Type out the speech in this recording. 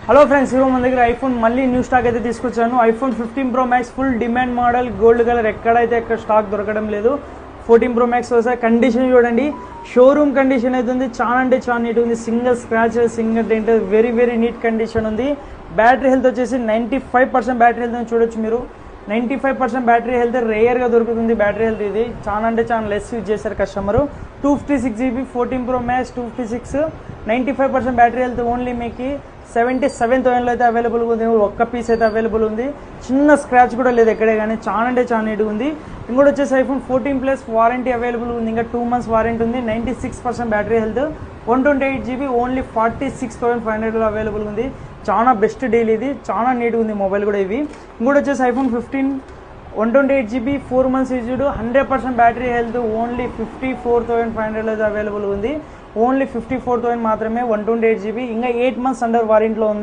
Hello friends, ఈరోజు మన దగ్గర ఐఫోన్ మళ్ళీ న్యూ స్టాక్ అయితే తీసుకొచ్చాను. IPhone 15 Pro Max full demand model, gold colour ఎక్కడ స్టాక్ దొరకడం లేదు. 14 Pro Max వస్తే కండిషన్ చూడండి, షోరూమ్ కండిషన్ అయితే ఉంది. చాలా అంటే చాలా నీట్ ఉంది. Single scratch, single dent, very very neat condition ఉంది. బ్యాటరీ హెల్త్ వచ్చేసి 95% బ్యాటరీ హెల్త్ అని చూడొచ్చు మీరు. 95% బ్యాటరీ హెల్త్ రేర్గా దొరుకుతుంది. బ్యాటరీ హెల్త్ ఇది చాలా అంటే చాలా లెస్ యూజ్ చేశారు customer. 256GB 14 Pro Max 256, 95% battery health. Only మీకు 77,000 అయితే అవైలబుల్ ఉంది. ఒక్క పీస్ అయితే అవైలబుల్ ఉంది. చిన్న స్క్రాచ్ కూడా లేదు ఎక్కడే, కానీ చాలా అంటే చాలా నీట్గా ఉంది. ఇంకోటి వచ్చేసి ఐఫోన్ 14+ వారంటీ అవైలబుల్ ఉంది. ఇంకా 2 months వారంటీ ఉంది. 96% battery health, 128GB only 46,500 available ఉంది. చాలా బెస్ట్ డీల్ ఇది, చాలా నీట్గా ఉంది మొబైల్ కూడా ఇవి. ఇంకోటి వచ్చేసి iPhone 15 128GB 4 months used, 100% battery health, only 54,500 అయితే అవైలబుల్ ఉంది. ఓన్లీ 54,000 మాత్రమే, 128GB. ఇంకా 8 months అండర్ వారంటీలో ఉన్నాయి.